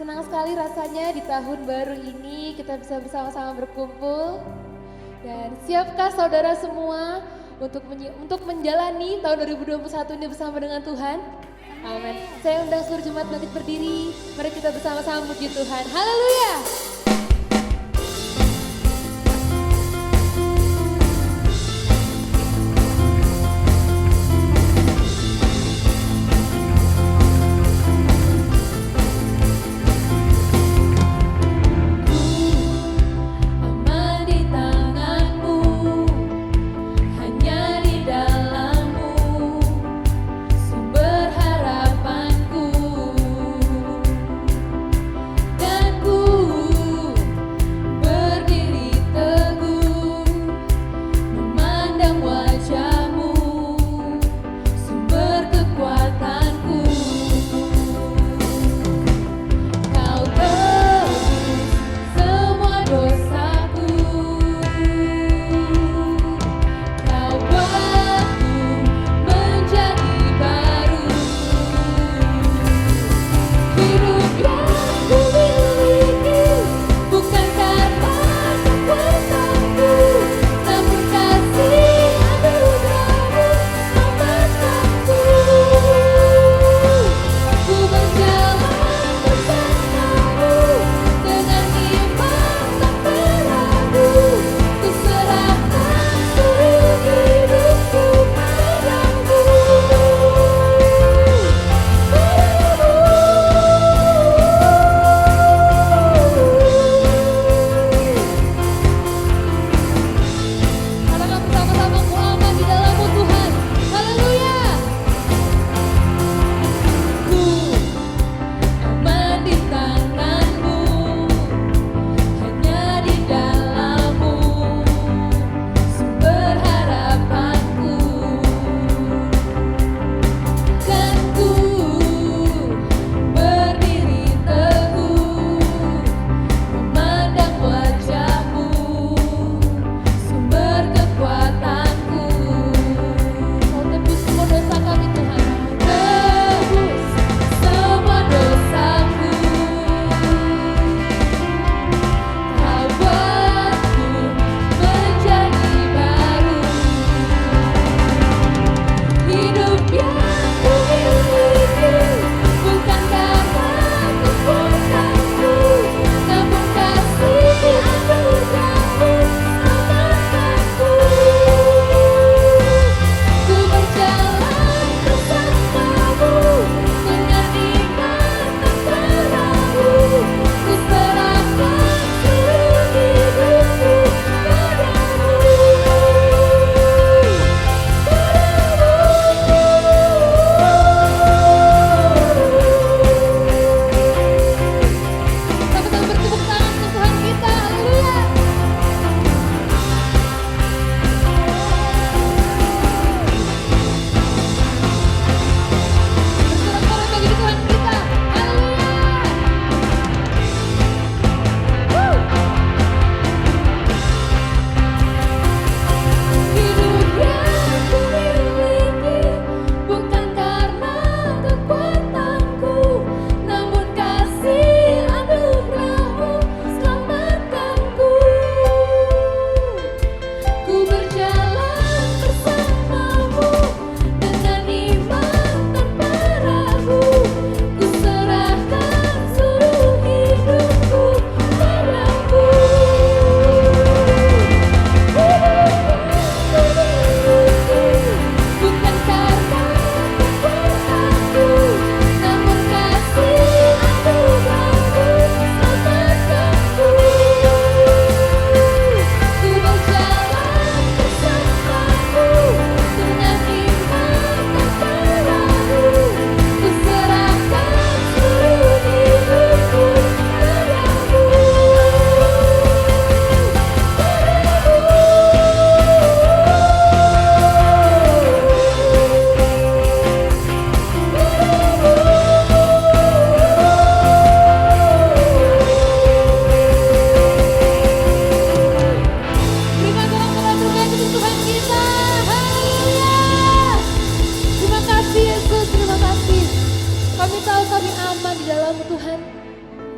Senang sekali rasanya di tahun baru ini kita bisa bersama-sama berkumpul. Dan siapkah saudara semua untuk menjalani tahun 2021 ini bersama dengan Tuhan? Amin. Saya undang seluruh jemaat bangkit berdiri. Mari kita bersama-sama memuji Tuhan. Haleluya.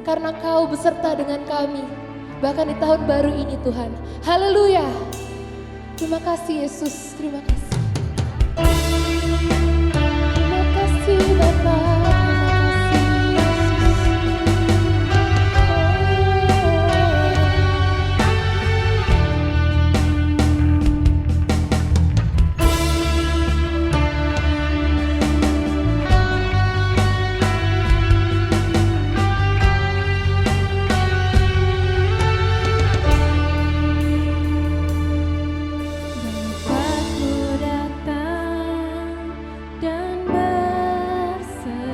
karena Kau beserta dengan kami. Bahkan di tahun baru ini Tuhan. Haleluya. Terima kasih Yesus, terima kasih. Terima kasih Bapa. Bapakku datang dan berseru.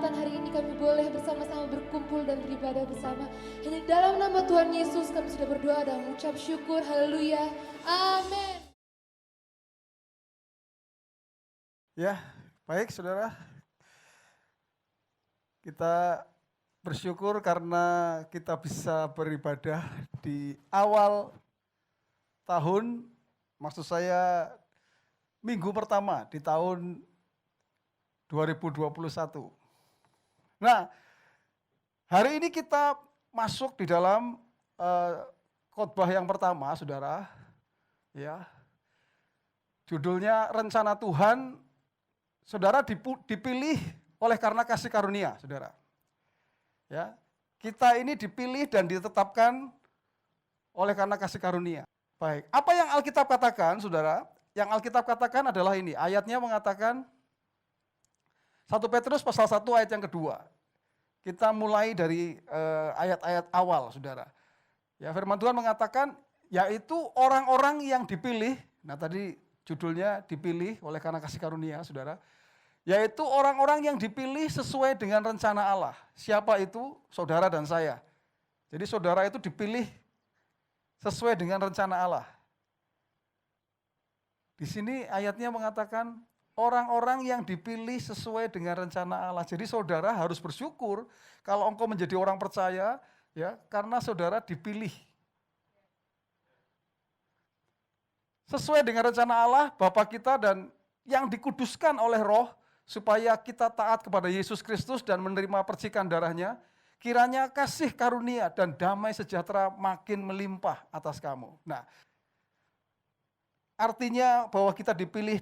kesempatan hari ini kami boleh bersama-sama berkumpul dan beribadah bersama. Hanya dalam nama Tuhan Yesus kami sudah berdoa dan mengucap syukur. Haleluya. Amin. Ya, baik saudara. Kita bersyukur karena kita bisa beribadah di awal tahun, maksud saya minggu pertama di tahun 2021. Nah, hari ini kita masuk di dalam khotbah yang pertama, saudara. Ya, judulnya Rencana Tuhan. Saudara dipilih oleh karena kasih karunia, saudara. Ya, kita ini dipilih dan ditetapkan oleh karena kasih karunia. Baik, apa yang Alkitab katakan, saudara? Yang Alkitab katakan adalah ini, ayatnya mengatakan 1 Petrus pasal 1 ayat yang kedua. Kita mulai dari ayat-ayat awal, saudara. Ya, firman Tuhan mengatakan, yaitu orang-orang yang dipilih, nah tadi judulnya dipilih oleh karena kasih karunia, saudara. Yaitu orang-orang yang dipilih sesuai dengan rencana Allah. Siapa itu? Saudara dan saya. Jadi saudara itu dipilih sesuai dengan rencana Allah. Di sini ayatnya mengatakan, orang-orang yang dipilih sesuai dengan rencana Allah. Jadi saudara harus bersyukur kalau engkau menjadi orang percaya, ya, karena saudara dipilih. Sesuai dengan rencana Allah, Bapa kita dan yang dikuduskan oleh Roh, supaya kita taat kepada Yesus Kristus dan menerima percikan darahnya, kiranya kasih karunia dan damai sejahtera makin melimpah atas kamu. Nah, artinya bahwa kita dipilih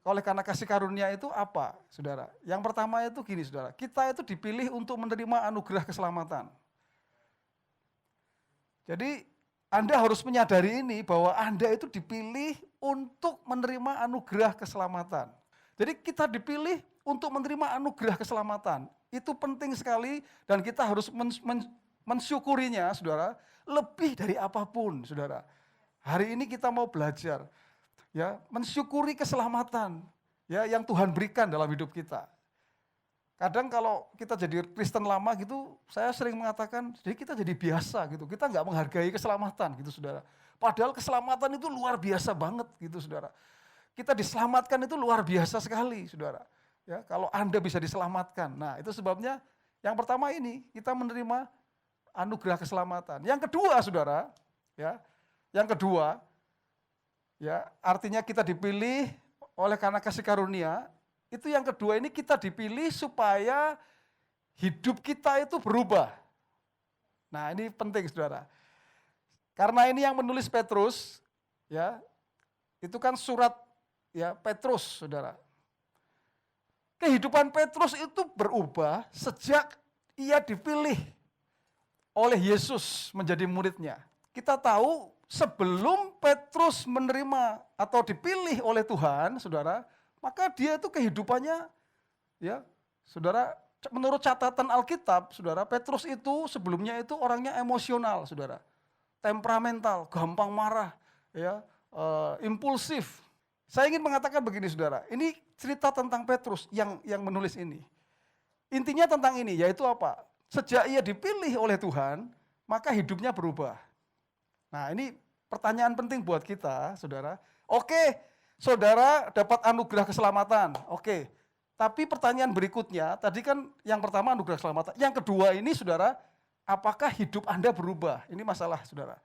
oleh karena kasih karunia itu apa, saudara? Yang pertama itu gini, saudara. Kita itu dipilih untuk menerima anugerah keselamatan. Jadi Anda harus menyadari ini bahwa Anda itu dipilih untuk menerima anugerah keselamatan. Jadi kita dipilih untuk menerima anugerah keselamatan. Itu penting sekali dan kita harus mensyukurinya, saudara, lebih dari apapun, saudara. Hari ini kita mau belajar, ya, mensyukuri keselamatan, ya, yang Tuhan berikan dalam hidup kita. Kadang kalau kita jadi Kristen lama gitu, saya sering mengatakan, jadi kita jadi biasa gitu, kita nggak menghargai keselamatan gitu, saudara. Padahal keselamatan itu luar biasa banget gitu, saudara. Kita diselamatkan itu luar biasa sekali, saudara. Ya, kalau Anda bisa diselamatkan, nah itu sebabnya yang pertama ini kita menerima anugerah keselamatan. Yang kedua, saudara, ya, yang kedua, ya, artinya kita dipilih oleh karena kasih karunia. Itu yang kedua ini kita dipilih supaya hidup kita itu berubah. Nah ini penting, saudara. Karena ini yang menulis Petrus, ya, itu kan surat, ya, Petrus, saudara. Kehidupan Petrus itu berubah sejak ia dipilih oleh Yesus menjadi muridnya. Kita tahu sebelum Petrus menerima atau dipilih oleh Tuhan, saudara, maka dia itu kehidupannya, ya, saudara, menurut catatan Alkitab, saudara, Petrus itu sebelumnya itu orangnya emosional, saudara, temperamental, gampang marah, ya, impulsif. Saya ingin mengatakan begini, saudara, ini cerita tentang Petrus yang menulis ini. Intinya tentang ini, yaitu apa? Sejak ia dipilih oleh Tuhan, maka hidupnya berubah. Nah ini pertanyaan penting buat kita, saudara. Oke, saudara dapat anugerah keselamatan, oke. Tapi pertanyaan berikutnya, tadi kan yang pertama anugerah keselamatan. Yang kedua ini, saudara, apakah hidup Anda berubah? Ini masalah, saudara.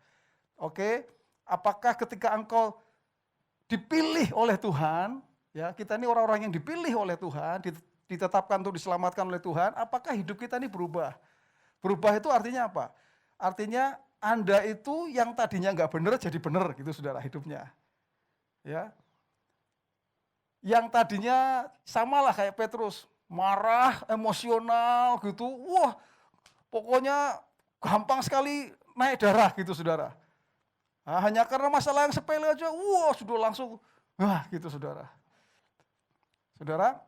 Oke, apakah ketika engkau dipilih oleh Tuhan, ya, kita ini orang-orang yang dipilih oleh Tuhan, ditetapkan untuk diselamatkan oleh Tuhan, apakah hidup kita ini berubah? Berubah itu artinya apa? Artinya Anda itu yang tadinya nggak benar jadi benar gitu, saudara, hidupnya. Ya. Yang tadinya samalah kayak Petrus, marah, emosional gitu, wah, pokoknya gampang sekali naik darah gitu, saudara. Nah, hanya karena masalah yang sepele aja, wah, sudah langsung, wah, gitu, saudara. Saudara,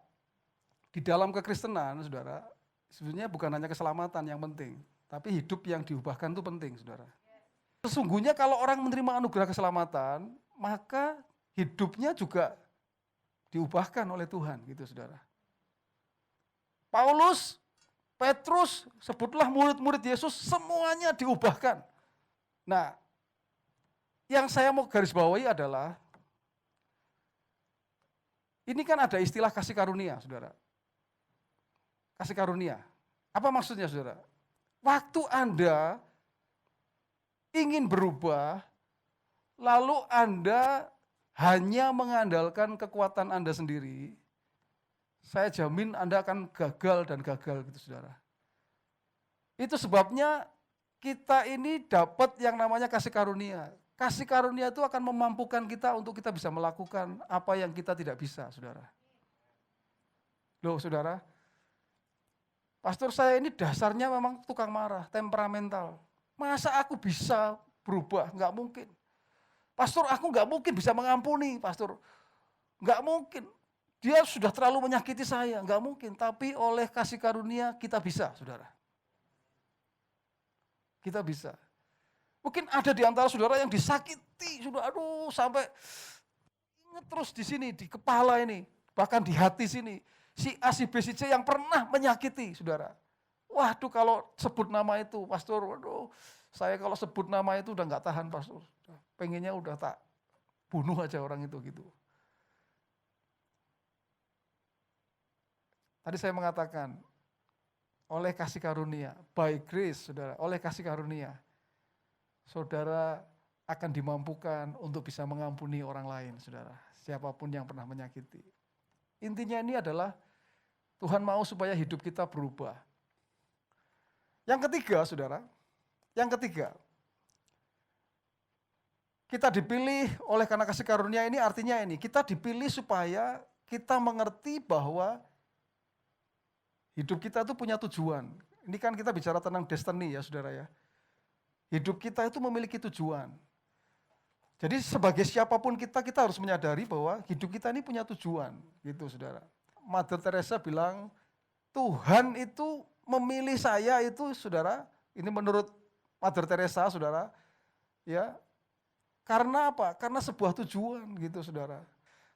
di dalam kekristenan, saudara, sebenarnya bukan hanya keselamatan yang penting, tapi hidup yang diubahkan itu penting, saudara. Sesungguhnya kalau orang menerima anugerah keselamatan, maka hidupnya juga diubahkan oleh Tuhan, gitu, saudara. Paulus Petrus, sebutlah murid-murid Yesus, semuanya diubahkan. Nah, yang saya mau garis bawahi adalah, ini kan ada istilah kasih karunia, saudara. Kasih karunia. Apa maksudnya, saudara? Waktu Anda ingin berubah, lalu Anda hanya mengandalkan kekuatan Anda sendiri, saya jamin Anda akan gagal dan gagal gitu, saudara. Itu sebabnya kita ini dapat yang namanya kasih karunia. Kasih karunia itu akan memampukan kita untuk kita bisa melakukan apa yang kita tidak bisa, saudara. Loh, saudara, pastor saya ini dasarnya memang tukang marah, temperamental. Masa aku bisa berubah? Enggak mungkin. Pastor, aku enggak mungkin bisa mengampuni, pastor. Enggak mungkin. Dia sudah terlalu menyakiti saya, enggak mungkin. Tapi oleh kasih karunia kita bisa, saudara. Kita bisa. Mungkin ada di antara saudara yang disakiti, sudah aduh sampai ingat terus di sini, di kepala ini, bahkan di hati sini. Si A, si B, si C yang pernah menyakiti, saudara. Waduh, kalau sebut nama itu, pastor, waduh, saya kalau sebut nama itu udah nggak tahan, pastor. Pengennya udah tak bunuh aja orang itu gitu. Tadi saya mengatakan, oleh kasih karunia, by grace, saudara, oleh kasih karunia, saudara akan dimampukan untuk bisa mengampuni orang lain, saudara. Siapapun yang pernah menyakiti. Intinya ini adalah Tuhan mau supaya hidup kita berubah. Yang ketiga, saudara, yang ketiga, kita dipilih oleh karena kasih karunia ini artinya ini, kita dipilih supaya kita mengerti bahwa hidup kita itu punya tujuan. Ini kan kita bicara tentang destiny ya, saudara ya. Hidup kita itu memiliki tujuan. Jadi sebagai siapapun kita harus menyadari bahwa hidup kita ini punya tujuan, gitu, saudara. Mother Teresa bilang, Tuhan itu memilih saya itu, saudara, ini menurut Mother Teresa, saudara, ya, karena apa? Karena sebuah tujuan, gitu, saudara.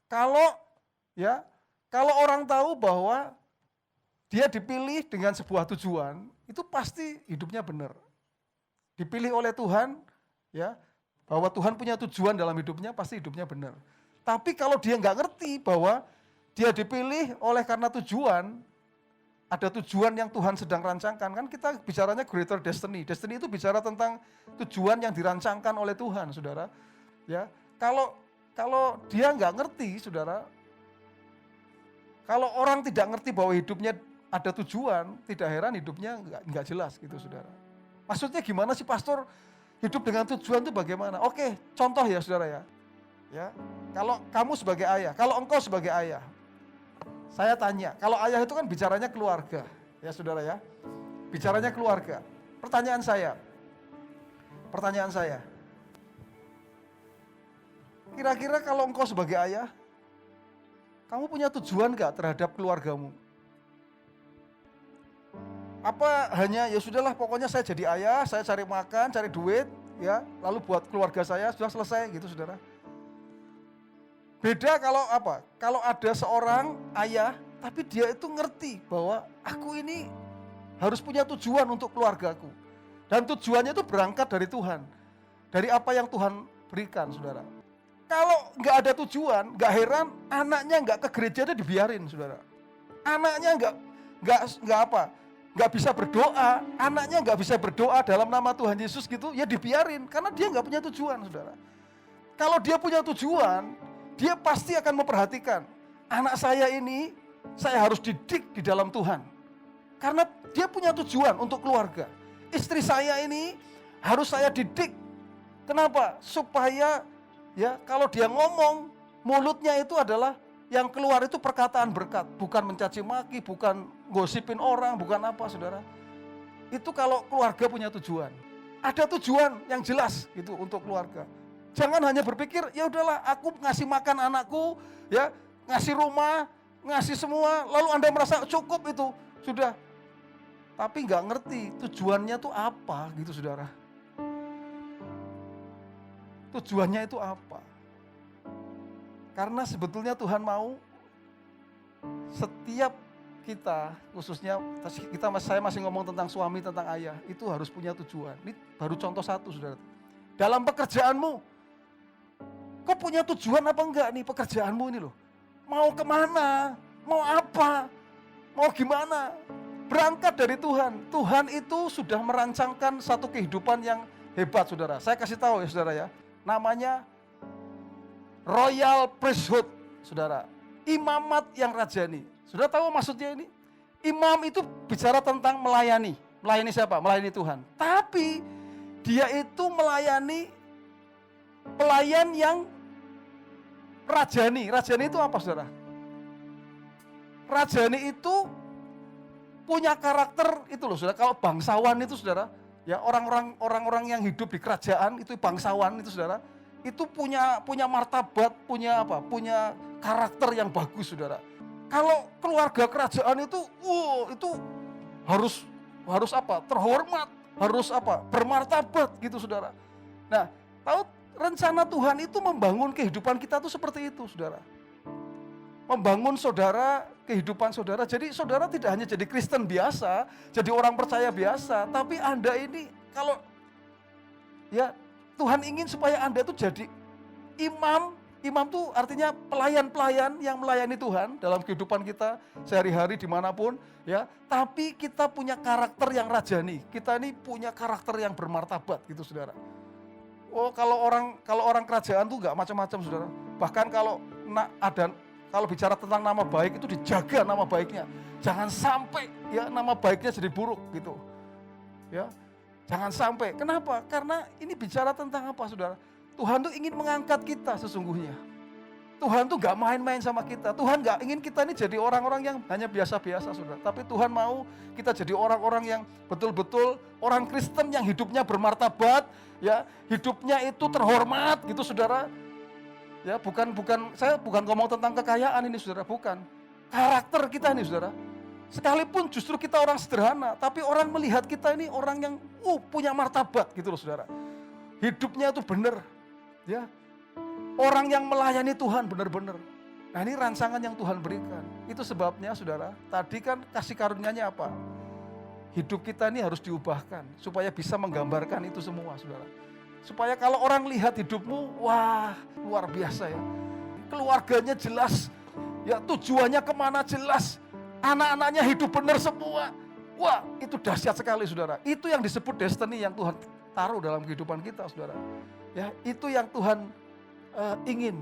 Kalau orang tahu bahwa dia dipilih dengan sebuah tujuan, itu pasti hidupnya benar. Dipilih oleh Tuhan, ya, bahwa Tuhan punya tujuan dalam hidupnya, pasti hidupnya benar. Tapi kalau dia nggak ngerti bahwa dia dipilih oleh karena tujuan, ada tujuan yang Tuhan sedang rancangkan, kan kita bicaranya greater destiny. Destiny itu bicara tentang tujuan yang dirancangkan oleh Tuhan, saudara. Ya, kalau dia nggak ngerti, saudara, kalau orang tidak ngerti bahwa hidupnya ada tujuan, tidak heran hidupnya nggak jelas, gitu, saudara. Maksudnya gimana sih, pastor? Hidup dengan tujuan itu bagaimana? Oke, contoh ya, saudara ya. Ya, kalau kamu sebagai ayah, kalau engkau sebagai ayah, saya tanya, kalau ayah itu kan bicaranya keluarga, ya saudara ya, bicaranya keluarga. Pertanyaan saya, kira-kira kalau engkau sebagai ayah, kamu punya tujuan gak terhadap keluargamu? Apa hanya ya sudahlah pokoknya saya jadi ayah, saya cari makan, cari duit, ya, lalu buat keluarga saya sudah selesai gitu, saudara. Beda kalau apa? Kalau ada seorang ayah, tapi dia itu ngerti bahwa aku ini harus punya tujuan untuk keluargaku. Dan tujuannya itu berangkat dari Tuhan. Dari apa yang Tuhan berikan, saudara. Kalau nggak ada tujuan, nggak heran anaknya nggak ke gereja dia dibiarin, saudara. Anaknya nggak bisa berdoa, anaknya nggak bisa berdoa dalam nama Tuhan Yesus gitu, ya dibiarin, karena dia nggak punya tujuan, saudara. Kalau dia punya tujuan, dia pasti akan memperhatikan, anak saya ini, saya harus didik di dalam Tuhan. Karena dia punya tujuan untuk keluarga. Istri saya ini harus saya didik. Kenapa? Supaya ya kalau dia ngomong, mulutnya itu adalah yang keluar itu perkataan berkat, bukan mencaci maki, bukan gosipin orang, bukan apa, saudara. Itu kalau keluarga punya tujuan. Ada tujuan yang jelas gitu untuk keluarga. Jangan hanya berpikir, ya udahlah aku ngasih makan anakku, ya, ngasih rumah, ngasih semua, lalu Anda merasa cukup itu, sudah. Tapi nggak ngerti tujuannya itu apa gitu, saudara. Tujuannya itu apa? Karena sebetulnya Tuhan mau setiap kita, khususnya saya masih ngomong tentang suami, tentang ayah, itu harus punya tujuan. Ini baru contoh satu, saudara. Dalam pekerjaanmu, kau punya tujuan apa enggak nih pekerjaanmu ini loh? Mau kemana? Mau apa? Mau gimana? Berangkat dari Tuhan. Tuhan itu sudah merancangkan satu kehidupan yang hebat, saudara. Saya kasih tahu ya, saudara ya. Namanya Royal Priesthood, saudara. Imamat yang rajani. Sudah tahu maksudnya ini? Imam itu bicara tentang melayani. Melayani siapa? Melayani Tuhan. Tapi dia itu melayani pelayan yang rajani. Rajani itu apa, saudara? Rajani itu punya karakter itu loh, saudara. Kalau bangsawan itu, saudara, ya orang-orang yang hidup di kerajaan itu bangsawan itu, saudara, itu punya martabat, punya karakter yang bagus, saudara. Kalau keluarga kerajaan itu harus terhormat, harus bermartabat gitu, saudara. Nah, tahu rencana Tuhan itu membangun kehidupan kita tuh seperti itu, saudara. Membangun saudara, kehidupan saudara. Jadi saudara tidak hanya jadi Kristen biasa, jadi orang percaya biasa, tapi Anda ini kalau ya Tuhan ingin supaya Anda itu jadi imam. Imam itu artinya pelayan-pelayan yang melayani Tuhan dalam kehidupan kita sehari-hari dimanapun, ya. Tapi kita punya karakter yang rajani. Kita ini punya karakter yang bermartabat, gitu, saudara. Oh, kalau orang kerajaan tuh nggak macam-macam, saudara. Bahkan kalau bicara tentang nama baik itu dijaga nama baiknya. Jangan sampai ya nama baiknya jadi buruk, gitu. Ya, jangan sampai. Kenapa? Karena ini bicara tentang apa, saudara? Tuhan tuh ingin mengangkat kita sesungguhnya. Tuhan tuh gak main-main sama kita. Tuhan gak ingin kita ini jadi orang-orang yang hanya biasa-biasa, saudara. Tapi Tuhan mau kita jadi orang-orang yang betul-betul orang Kristen yang hidupnya bermartabat, ya, hidupnya itu terhormat, gitu, saudara. Ya, saya bukan ngomong tentang kekayaan ini, saudara, bukan. Karakter kita ini, saudara. Sekalipun justru kita orang sederhana, tapi orang melihat kita ini orang yang punya martabat, gitu loh, saudara. Hidupnya itu benar. Ya, orang yang melayani Tuhan benar-benar. Nah, ini rancangan yang Tuhan berikan. Itu sebabnya, saudara, tadi kan kasih karunia-Nya apa? Hidup kita ini harus diubahkan supaya bisa menggambarkan itu semua, saudara. Supaya kalau orang lihat hidupmu, wah, luar biasa ya. Keluarganya jelas, ya, tujuannya kemana jelas. Anak-anaknya hidup benar semua. Wah, itu dahsyat sekali, saudara. Itu yang disebut destiny yang Tuhan taruh dalam kehidupan kita, saudara. Ya, itu yang Tuhan ingin,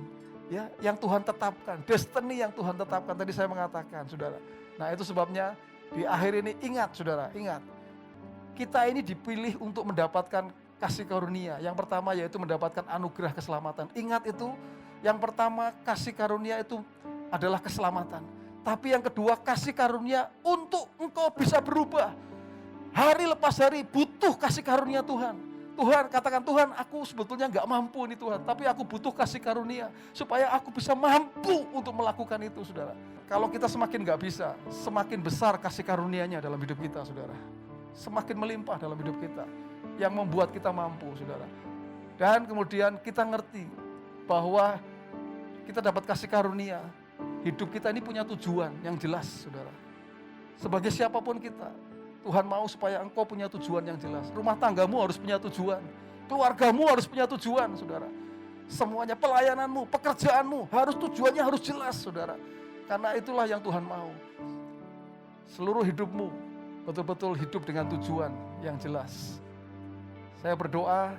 ya, yang Tuhan tetapkan, destiny yang Tuhan tetapkan. Tadi saya mengatakan, saudara. Nah, itu sebabnya di akhir ini ingat, saudara, ingat. Kita ini dipilih untuk mendapatkan kasih karunia. Yang pertama yaitu mendapatkan anugerah keselamatan. Ingat itu, yang pertama kasih karunia itu adalah keselamatan. Tapi yang kedua kasih karunia untuk engkau bisa berubah. Hari lepas hari butuh kasih karunia Tuhan. Tuhan, katakan, Tuhan, aku sebetulnya gak mampu nih Tuhan, tapi aku butuh kasih karunia supaya aku bisa mampu untuk melakukan itu, saudara. Kalau kita semakin gak bisa, semakin besar kasih karunia-Nya dalam hidup kita, saudara. Semakin melimpah dalam hidup kita, yang membuat kita mampu, saudara. Dan kemudian kita ngerti bahwa kita dapat kasih karunia, hidup kita ini punya tujuan yang jelas, saudara. Sebagai siapapun kita, Tuhan mau supaya engkau punya tujuan yang jelas. Rumah tanggamu harus punya tujuan. Keluargamu harus punya tujuan, saudara. Semuanya, pelayananmu, pekerjaanmu, tujuannya harus jelas, saudara. Karena itulah yang Tuhan mau. Seluruh hidupmu betul-betul hidup dengan tujuan yang jelas. Saya berdoa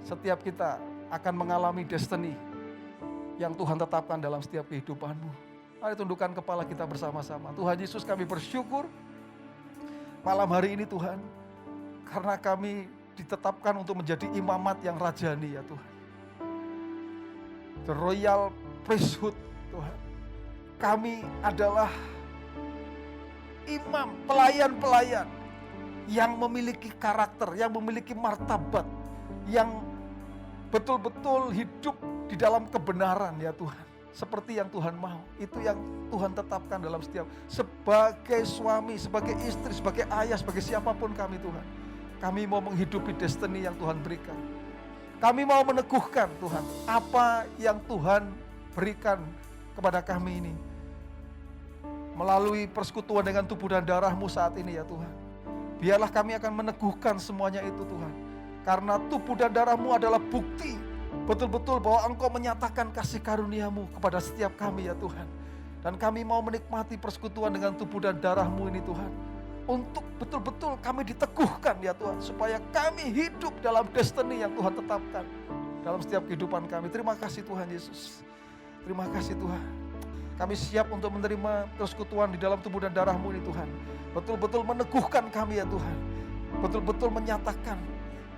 setiap kita akan mengalami destiny yang Tuhan tetapkan dalam setiap kehidupanmu. Mari tundukkan kepala kita bersama-sama. Tuhan Yesus, kami bersyukur malam hari ini, Tuhan, karena kami ditetapkan untuk menjadi imamat yang rajani, ya Tuhan. The Royal Priesthood, Tuhan. Kami adalah imam, pelayan-pelayan yang memiliki karakter, yang memiliki martabat, yang betul-betul hidup di dalam kebenaran, ya Tuhan. Seperti yang Tuhan mau, itu yang Tuhan tetapkan dalam setiap, sebagai suami, sebagai istri, sebagai ayah, sebagai siapapun kami, Tuhan. Kami mau menghidupi destiny yang Tuhan berikan. Kami mau meneguhkan, Tuhan, apa yang Tuhan berikan kepada kami ini. melalui persekutuan dengan tubuh dan darah-Mu saat ini ya Tuhan. Biarlah kami akan meneguhkan semuanya itu Tuhan. Karena tubuh dan darah-Mu adalah bukti betul-betul bahwa Engkau menyatakan kasih karunia-Mu kepada setiap kami ya Tuhan. Dan kami mau menikmati persekutuan dengan tubuh dan darah-Mu ini Tuhan. Untuk betul-betul kami diteguhkan ya Tuhan. Supaya kami hidup dalam destiny yang Tuhan tetapkan dalam setiap kehidupan kami. Terima kasih Tuhan Yesus. Terima kasih Tuhan. Kami siap untuk menerima persekutuan di dalam tubuh dan darah-Mu ini Tuhan. Betul-betul meneguhkan kami ya Tuhan. Betul-betul menyatakan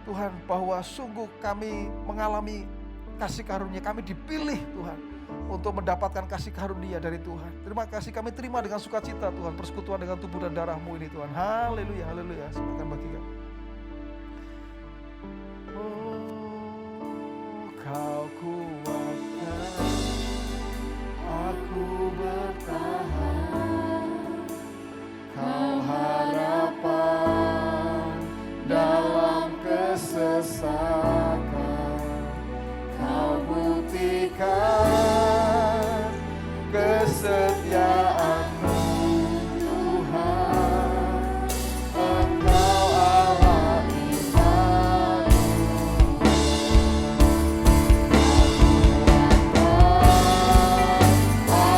Tuhan bahwa sungguh kami mengalami kasih karunia. Kami dipilih Tuhan untuk mendapatkan kasih karunia dari Tuhan. Terima kasih, kami terima dengan sukacita Tuhan persekutuan dengan tubuh dan darah-Mu ini Tuhan. Haleluya, haleluya. Silakan bagi kami. Oh, Kau kuatkan aku bertahan, Kau harapan dalam kesesakan, Kau buktikan kesetiaan-Mu Tuhan. Engkau Allah Immanuel.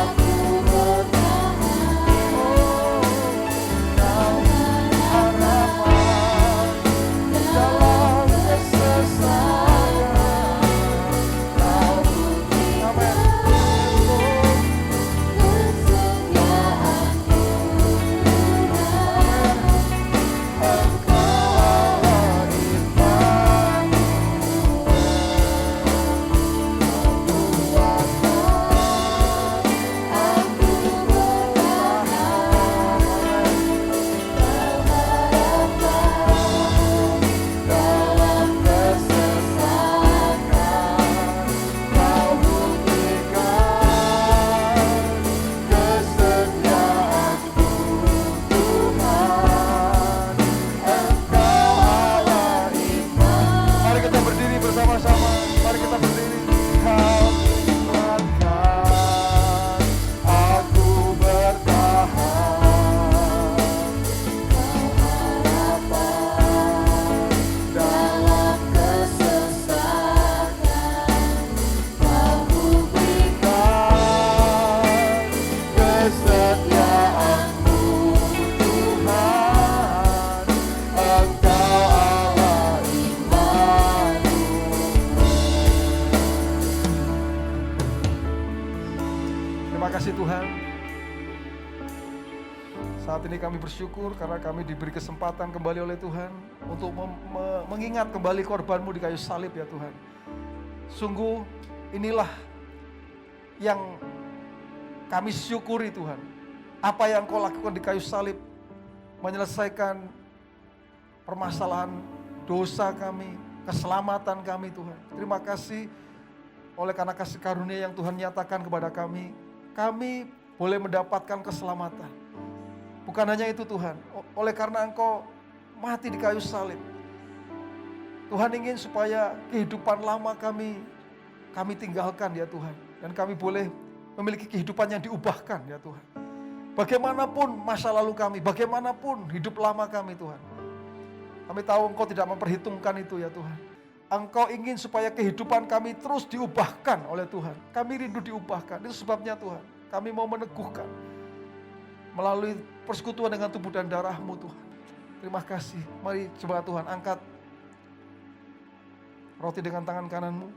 Aku bertahan, oh, Kau harapan dalam kesesakan, Kau buktikan kasih Tuhan. Saat ini kami bersyukur karena kami diberi kesempatan kembali oleh Tuhan untuk mengingat kembali korban-Mu di kayu salib ya Tuhan. Sungguh inilah yang kami syukuri Tuhan. Apa yang Kau lakukan di kayu salib menyelesaikan permasalahan dosa kami, keselamatan kami Tuhan. Terima kasih oleh karena kasih karunia yang Tuhan nyatakan kepada kami boleh mendapatkan keselamatan. Bukan hanya itu Tuhan, oleh karena Engkau mati di kayu salib, Tuhan ingin supaya kehidupan lama kami tinggalkan ya Tuhan. Dan kami boleh memiliki kehidupan yang diubahkan ya Tuhan. Bagaimanapun masa lalu kami, bagaimanapun hidup lama kami Tuhan. Kami tahu Engkau tidak memperhitungkan itu ya Tuhan. Engkau ingin supaya kehidupan kami terus diubahkan oleh Tuhan. Kami rindu diubahkan. Itu sebabnya Tuhan, kami mau meneguhkan melalui persekutuan dengan tubuh dan darah-Mu Tuhan. Terima kasih. Mari coba Tuhan angkat roti dengan tangan kanan-Mu.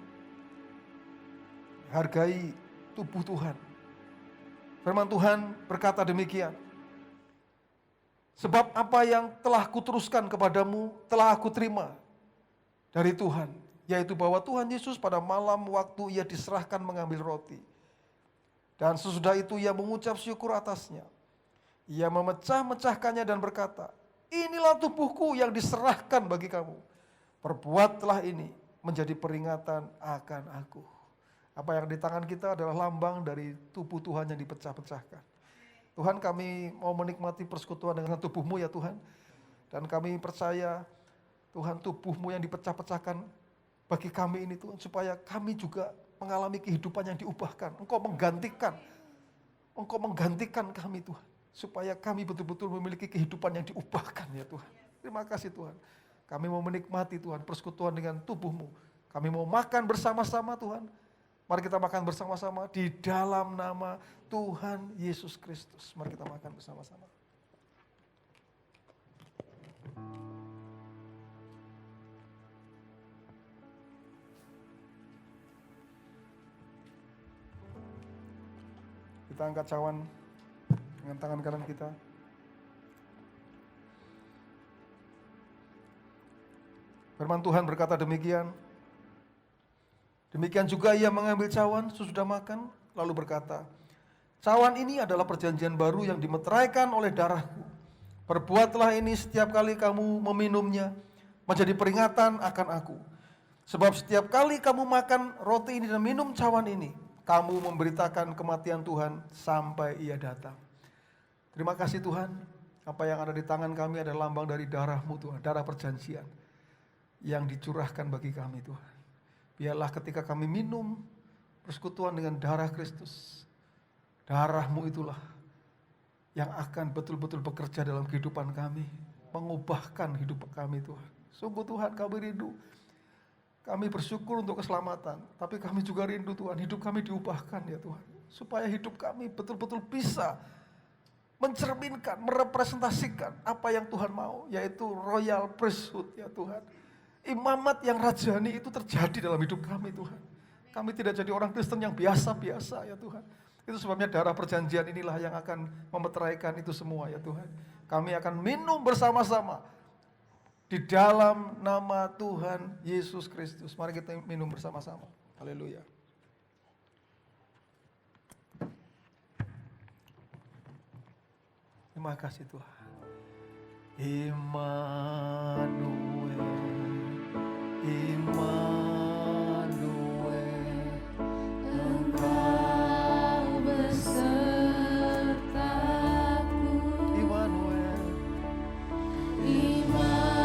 Hargai tubuh Tuhan. Firman Tuhan berkata demikian. Sebab apa yang telah kuteruskan kepadamu telah aku terima dari Tuhan, yaitu bahwa Tuhan Yesus pada malam waktu Ia diserahkan mengambil roti. Dan sesudah itu Ia mengucap syukur atasnya. Ia memecah-mecahkannya dan berkata, inilah tubuhku yang diserahkan bagi kamu. Perbuatlah ini menjadi peringatan akan aku. Apa yang di tangan kita adalah lambang dari tubuh Tuhan yang dipecah-pecahkan. Tuhan, kami mau menikmati persekutuan dengan tubuh-Mu ya Tuhan. Dan kami percaya Tuhan, tubuh-Mu yang dipecah-pecahkan bagi kami ini Tuhan, supaya kami juga mengalami kehidupan yang diubahkan. Engkau menggantikan kami Tuhan. supaya kami betul-betul memiliki kehidupan yang diubahkan ya Tuhan. Terima kasih Tuhan. Kami mau menikmati Tuhan persekutuan dengan tubuh-Mu. Kami mau makan bersama-sama Tuhan. Mari kita makan bersama-sama di dalam nama Tuhan Yesus Kristus. Mari kita makan bersama-sama. Kita angkat cawan dengan tangan kanan kita. Firman Tuhan berkata demikian. Demikian juga ia mengambil cawan sesudah makan, lalu berkata, cawan ini adalah perjanjian baru yang dimeteraikan oleh darahku. Perbuatlah ini setiap kali kamu meminumnya, menjadi peringatan akan aku. Sebab setiap kali kamu makan roti ini dan minum cawan ini, kamu memberitakan kematian Tuhan sampai ia datang. Terima kasih Tuhan, apa yang ada di tangan kami adalah lambang dari darah-Mu Tuhan, darah perjanjian yang dicurahkan bagi kami Tuhan. Biarlah ketika kami minum persekutuan dengan darah Kristus, darah-Mu itulah yang akan betul-betul bekerja dalam kehidupan kami, mengubahkan hidup kami Tuhan. Sungguh Tuhan kami rindu, kami bersyukur untuk keselamatan, tapi kami juga rindu Tuhan, hidup kami diubahkan ya Tuhan. Supaya hidup kami betul-betul bisa mencerminkan, merepresentasikan apa yang Tuhan mau, yaitu royal priesthood ya Tuhan. Imamat yang rajani itu terjadi dalam hidup kami Tuhan. Kami tidak jadi orang Kristen yang biasa-biasa ya Tuhan. Itu sebabnya darah perjanjian inilah yang akan memeteraikan itu semua ya Tuhan. Kami akan minum bersama-sama di dalam nama Tuhan Yesus Kristus. Mari kita minum bersama-sama. Haleluya. Terima kasih Tuhan. Immanuel, Immanuel, Engkau besertaku. Immanuel, Immanuel,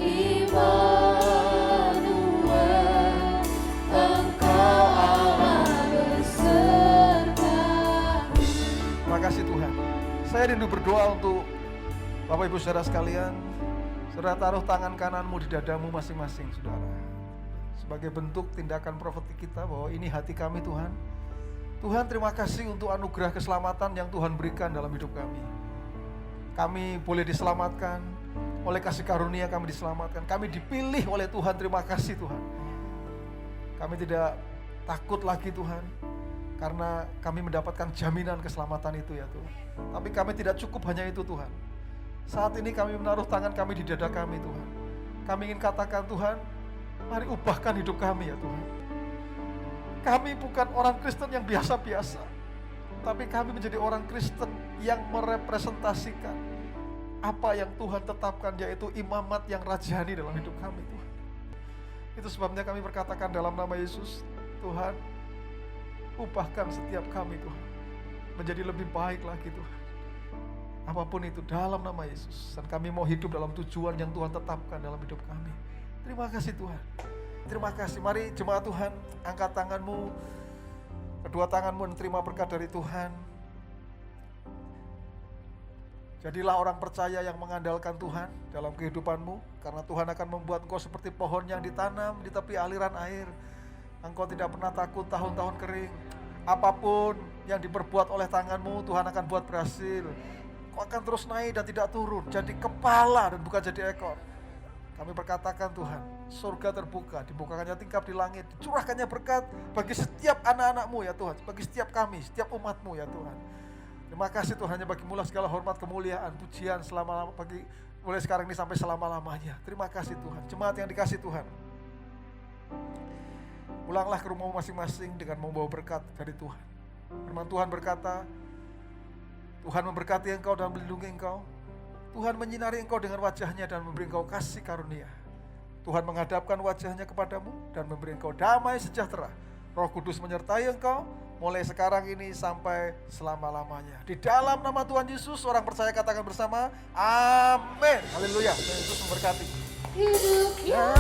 Immanuel, Engkau Allah besertaku. terima kasih Tuhan. Saya rindu berdoa untuk Bapak Ibu Saudara sekalian. Saudara taruh tangan kananmu di dadamu masing-masing saudara. Sebagai bentuk tindakan profetik kita bahwa ini hati kami Tuhan. Tuhan terima kasih untuk anugerah keselamatan yang Tuhan berikan dalam hidup kami. Kami boleh diselamatkan, oleh kasih karunia kami diselamatkan. Kami dipilih oleh Tuhan, terima kasih Tuhan. Kami tidak takut lagi Tuhan, karena kami mendapatkan jaminan keselamatan itu ya Tuhan. Tapi kami tidak cukup hanya itu Tuhan. Saat ini kami menaruh tangan kami di dada kami Tuhan. Kami ingin katakan Tuhan, mari ubahkan hidup kami ya Tuhan. Kami bukan orang Kristen yang biasa-biasa, tapi kami menjadi orang Kristen yang merepresentasikan apa yang Tuhan tetapkan, yaitu imamat yang rajani dalam hidup kami Tuhan. Itu sebabnya kami berkatakan dalam nama Yesus, Tuhan, ubahkan setiap kami Tuhan, menjadi lebih baik lagi Tuhan. Apapun itu dalam nama Yesus. Dan kami mau hidup dalam tujuan yang Tuhan tetapkan dalam hidup kami. Terima kasih Tuhan. Terima kasih. Mari jemaat Tuhan, angkat tanganmu, kedua tanganmu, dan terima berkat dari Tuhan. Jadilah orang percaya yang mengandalkan Tuhan dalam kehidupanmu. Karena Tuhan akan membuat engkau seperti pohon yang ditanam di tepi aliran air. Engkau tidak pernah takut tahun-tahun kering. Apapun yang diperbuat oleh tanganmu, Tuhan akan buat berhasil. Kau akan terus naik dan tidak turun, jadi kepala dan bukan jadi ekor. Kami berkatakan Tuhan, surga terbuka, dibukakannya tingkap di langit, dicurahkannya berkat bagi setiap anak-anak-Mu ya Tuhan, bagi setiap kami, setiap umat-Mu ya Tuhan. Terima kasih Tuhan, hanya bagi-Mu segala hormat, kemuliaan, pujian selama bagi mulai sekarang ini sampai selama-lamanya. Terima kasih Tuhan. Jemaat yang dikasih Tuhan, pulanglah ke rumahmu masing-masing dengan membawa berkat dari Tuhan. Firman Tuhan berkata, Tuhan memberkati engkau dan melindungi engkau. Tuhan menyinari engkau dengan wajahnya dan memberi engkau kasih karunia. Tuhan menghadapkan wajahnya kepadamu dan memberi engkau damai sejahtera. Roh Kudus menyertai engkau mulai sekarang ini sampai selama-lamanya. Di dalam nama Tuhan Yesus, orang percaya katakan bersama, amin. Haleluya. Tuhan Yesus memberkati. Hidup yang